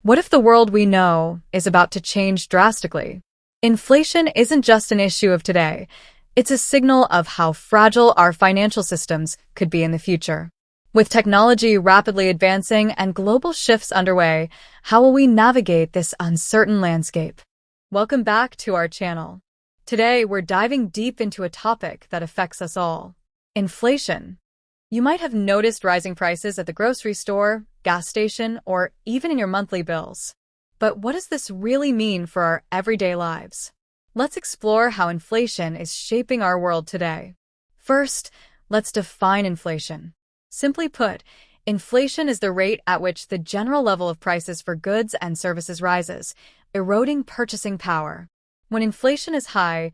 What if the world we know is about to change drastically? Inflation isn't just an issue of today. It's a signal of how fragile our financial systems could be in the future. With technology rapidly advancing and global shifts underway, how will we navigate this uncertain landscape? Welcome back to our channel. Today, we're diving deep into a topic that affects us all: inflation. You might have noticed rising prices at the grocery store, gas station, or even in your monthly bills. But what does this really mean for our everyday lives? Let's explore how inflation is shaping our world today. First, let's define inflation. Simply put, inflation is the rate at which the general level of prices for goods and services rises, eroding purchasing power. When inflation is high,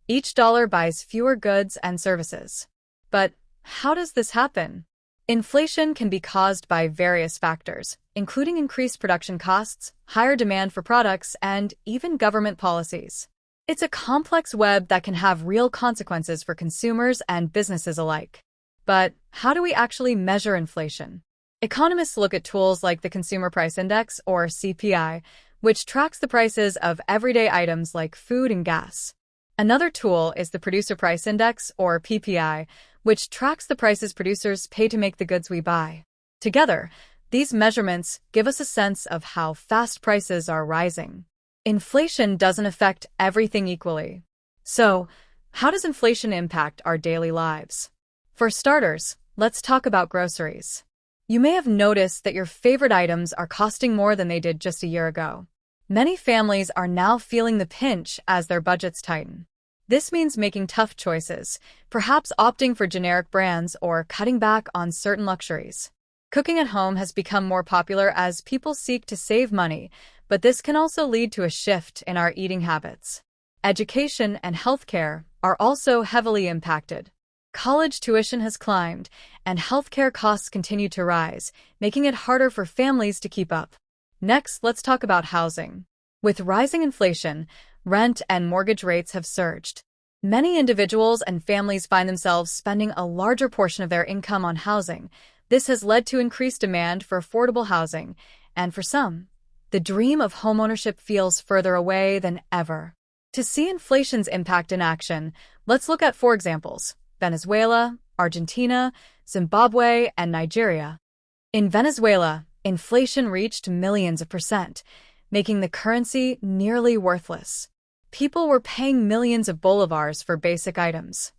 each dollar buys fewer goods and services. But how does this happen? Inflation can be caused by various factors, including increased production costs, higher demand for products, and even government policies. It's a complex web that can have real consequences for consumers and businesses alike. But how do we actually measure inflation? Economists look at tools like the Consumer Price Index, or CPI, which tracks the prices of everyday items like food and gas. Another tool is the Producer Price Index, or PPI, which tracks the prices producers pay to make the goods we buy. Together, these measurements give us a sense of how fast prices are rising. Inflation doesn't affect everything equally. So, how does inflation impact our daily lives? For starters, let's talk about groceries. You may have noticed that your favorite items are costing more than they did just a year ago. Many families are now feeling the pinch as their budgets tighten. This means making tough choices, perhaps opting for generic brands or cutting back on certain luxuries. Cooking at home has become more popular as people seek to save money, but this can also lead to a shift in our eating habits. Education and healthcare are also heavily impacted. College tuition has climbed, and healthcare costs continue to rise, making it harder for families to keep up. Next, let's talk about housing. With rising inflation, rent and mortgage rates have surged. Many individuals and families find themselves spending a larger portion of their income on housing. This has led to increased demand for affordable housing, and for some, the dream of homeownership feels further away than ever. To see inflation's impact in action, let's look at four examples: Venezuela, Argentina, Zimbabwe, and Nigeria. In Venezuela, inflation reached millions of percent, making the currency nearly worthless. People were paying millions of bolivars for basic items.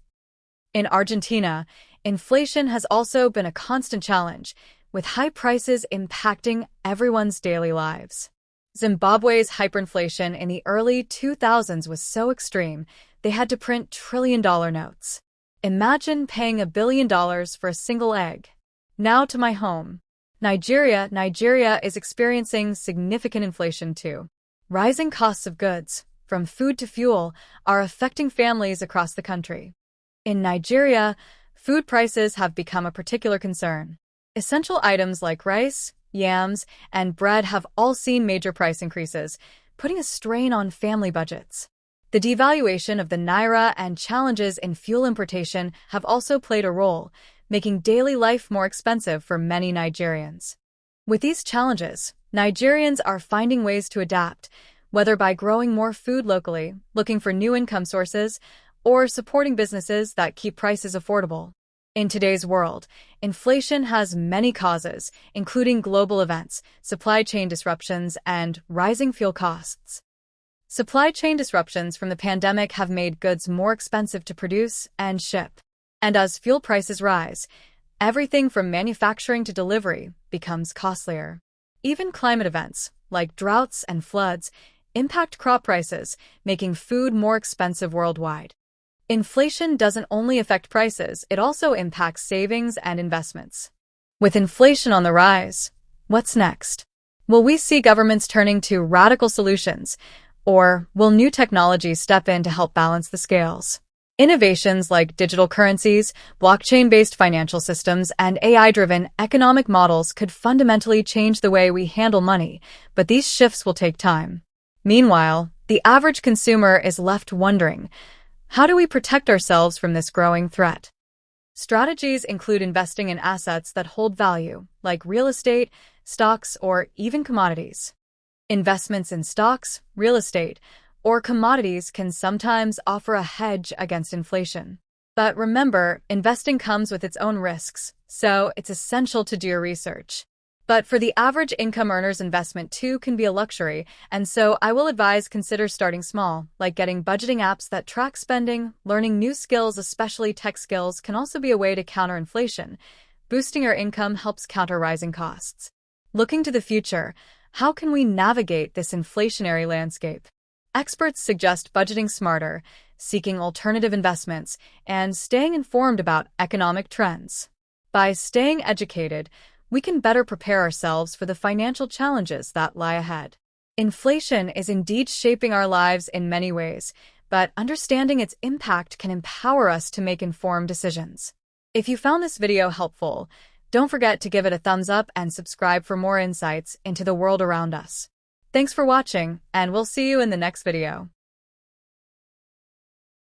In Argentina, inflation has also been a constant challenge, with high prices impacting everyone's daily lives. Zimbabwe's hyperinflation in the early 2000s was so extreme, they had to print trillion-dollar notes. Imagine paying $1 billion for a single egg. Now to my home. Nigeria is experiencing significant inflation too. Rising costs of goods, from food to fuel, are affecting families across the country. In Nigeria, food prices have become a particular concern. Essential items like rice, yams, and bread have all seen major price increases, putting a strain on family budgets. The devaluation of the naira and challenges in fuel importation have also played a role, making daily life more expensive for many Nigerians. With these challenges, Nigerians are finding ways to adapt, whether by growing more food locally, looking for new income sources, or supporting businesses that keep prices affordable. In today's world, inflation has many causes, including global events, supply chain disruptions, and rising fuel costs. Supply chain disruptions from the pandemic have made goods more expensive to produce and ship. And as fuel prices rise, everything from manufacturing to delivery becomes costlier. Even climate events, like droughts and floods, impact crop prices, making food more expensive worldwide. Inflation doesn't only affect prices, it also impacts savings and investments. With inflation on the rise, what's next? Will we see governments turning to radical solutions, or will new technologies step in to help balance the scales? Innovations like digital currencies, blockchain-based financial systems, and AI-driven economic models could fundamentally change the way we handle money, but these shifts will take time. Meanwhile, the average consumer is left wondering, how do we protect ourselves from this growing threat? Strategies include investing in assets that hold value, like real estate, stocks, or even commodities. Investments in stocks, real estate, or commodities can sometimes offer a hedge against inflation. But remember, investing comes with its own risks, so it's essential to do your research. But for the average income earner's, investment too can be a luxury, and so I will advise consider starting small, like getting budgeting apps that track spending. Learning new skills, especially tech skills, can also be a way to counter inflation. Boosting your income helps counter rising costs. Looking to the future, how can we navigate this inflationary landscape? Experts suggest budgeting smarter, seeking alternative investments, and staying informed about economic trends. By staying educated, we can better prepare ourselves for the financial challenges that lie ahead. Inflation is indeed shaping our lives in many ways, but understanding its impact can empower us to make informed decisions. If you found this video helpful, don't forget to give it a thumbs up and subscribe for more insights into the world around us. Thanks for watching, and we'll see you in the next video.